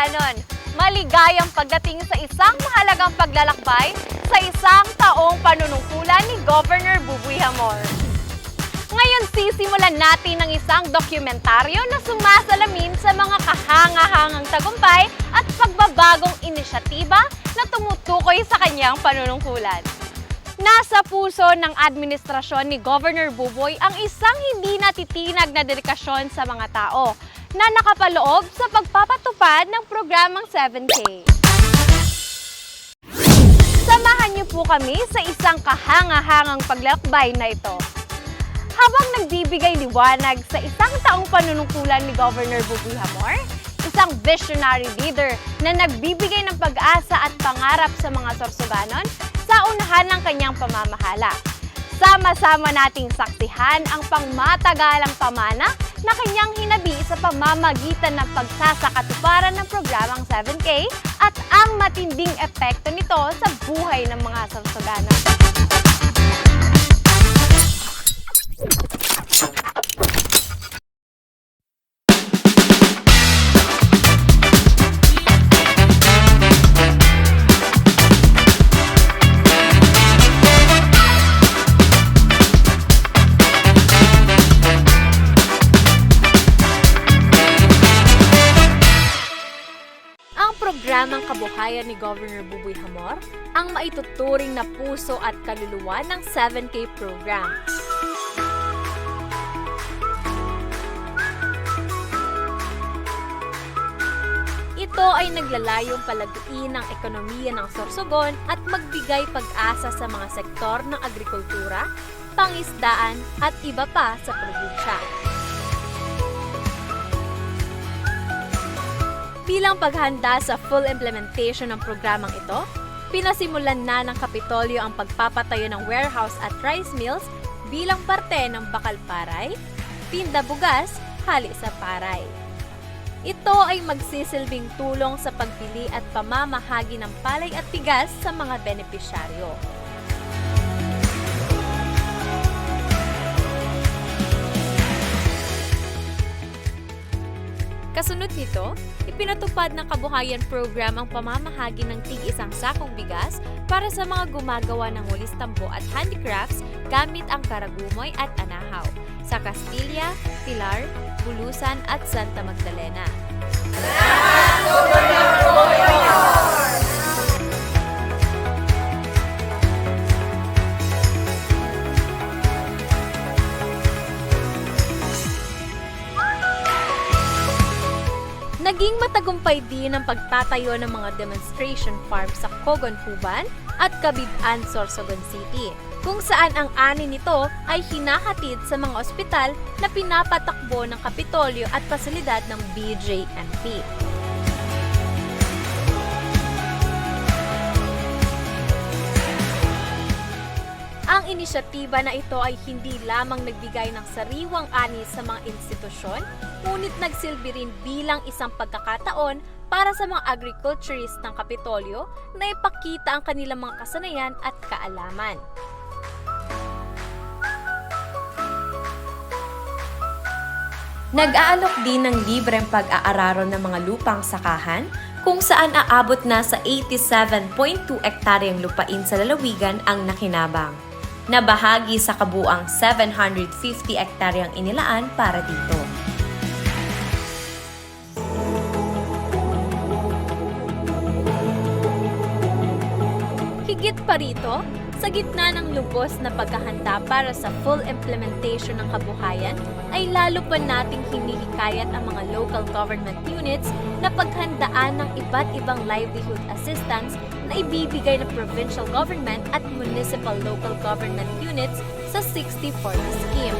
Sorsoganon. Maligayang pagdating sa isang mahalagang paglalakbay sa isang taong panunungkulan ni Governor Buboy Hamor. Ngayon sisimulan natin ang isang dokumentaryo na sumasalamin sa mga kahanga-hangang tagumpay at pagbabagong inisyatiba na tumutukoy sa kanyang panunungkulan. Nasa puso ng administrasyon ni Governor Buboy ang isang hindi natitinag na dedikasyon sa mga tao na nakapaloob sa pagpapatupad ng programang 7K. Samahan niyo po kami sa isang kahanga-hangang paglalakbay na ito. Habang nagbibigay liwanag sa isang taong panunungkulan ni Governor Buboy Hamor, isang visionary leader na nagbibigay ng pag-asa at pangarap sa mga Sorsoganon sa unahan ng kanyang pamamahala. Sama-sama nating saksihan ang pangmatagalang pamana na kanyang hinabi sa pamamagitan ng pagsasakatuparan ng programang 7K at ang matinding epekto nito sa buhay ng mga Sorsoganon. Programang kabuhayan ni Governor Buboy Hamor ang maituturing na puso at kaluluwa ng 7K program. Ito ay naglalayong palaguin ang ekonomiya ng Sorsogon at magbigay pag-asa sa mga sektor ng agrikultura, pangisdaan at iba pa sa probinsya. Bilang paghahanda sa full implementation ng programang ito, pinasimulan na ng Kapitolyo ang pagpapatayo ng warehouse at rice mills bilang parte ng Bakal Paray, Tinda Bugas, Hali sa Paray. Ito ay magsisilbing tulong sa pagbili at pamamahagi ng palay at bigas sa mga benepisyaryo. Kasunod nito, ipinatupad ng kabuhayan program ang pamamahagi ng tig-isang sakong bigas para sa mga gumagawa ng walis tambo at handicrafts gamit ang karagumoy at anahaw sa Castilla, Pilar, Bulusan at Santa Magdalena. Naging matagumpay din ang pagtatayo ng mga demonstration farm sa Cogonhuban at Cabidan, Sorsogon City, kung saan ang ani nito ay hinahatid sa mga ospital na pinapatakbo ng Kapitolyo at pasilidad ng BJMP. Ang inisyatiba na ito ay hindi lamang nagbigay ng sariwang ani sa mga institusyon, ngunit nagsilbi rin bilang isang pagkakataon para sa mga agriculturist ng Kapitolyo na ipakita ang kanilang mga kasanayan at kaalaman. Nag-aalok din ng libreng pag-aararo ng mga lupang sakahan kung saan aabot na sa 87.2 ektaryang lupain sa lalawigan ang nakinabang, na bahagi sa kabuang 750 ektaryang inilaan para dito. Higit pa rito, sa gitna ng lubos na paghahanda para sa full implementation ng kabuhayan, ay lalo pa nating hinihikayat ang mga local government units na paghandaan ng iba't ibang livelihood assistance na ibibigay ng provincial government at municipal local government units sa 60/40 scheme.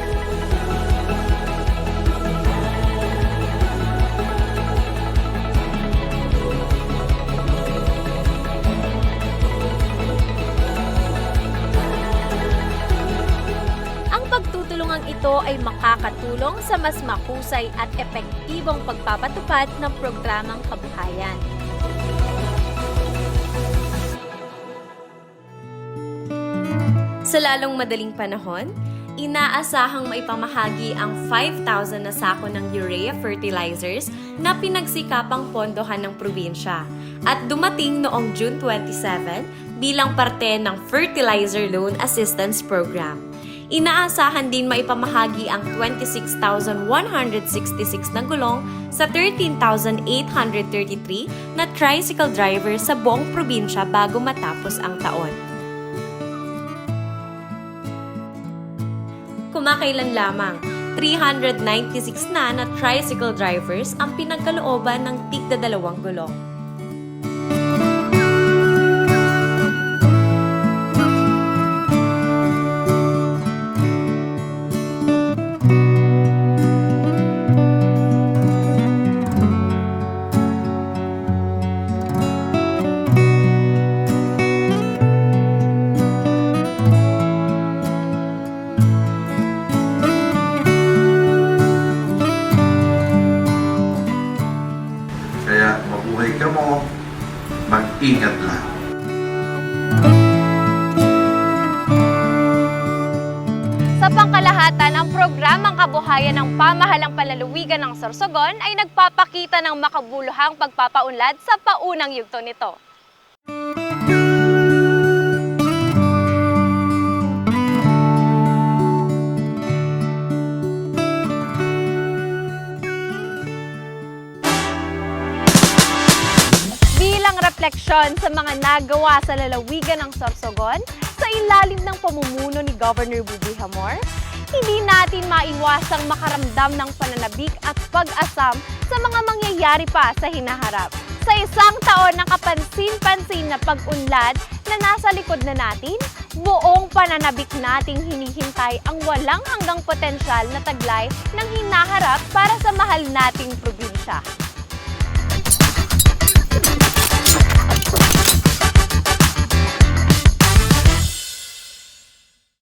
Pagtutulungang ito ay makakatulong sa mas mahusay at epektibong pagpapatupad ng programang kabuhayan. Sa lalong madaling panahon, Inaasahang maipamahagi ang 5,000 na sako ng urea fertilizers na pinagsikapang pondohan ng probinsya at dumating noong June 27 bilang parte ng Fertilizer Loan Assistance Program. Inaasahan din maipamahagi ang 26,166 na gulong sa 13,833 na tricycle driver sa buong probinsya bago matapos ang taon. Kumakailan lamang, 396 na tricycle drivers ang pinagkalooban ng tigda 2 gulong. Kaya mabuhay ka mo, mag-ingat lang. Sa pangkalahatan, ang programang kabuhayan ng pamahalang panlalawigan ng Sorsogon ay nagpapakita ng makabuluhang pagpapaunlad sa paunang yugto nito. Bilang refleksyon sa mga nagawa sa lalawigan ng Sorsogon sa ilalim ng pamumuno ni Governor Buboy Hamor, hindi natin maiwasang makaramdam ng pananabik at pag-asam sa mga mangyayari pa sa hinaharap. Sa isang taon ng kapansin-pansin na pag-unlad na nasa likod na natin, buong pananabik nating hinihintay ang walang hanggang potensyal na taglay ng hinaharap para sa mahal nating probinsya.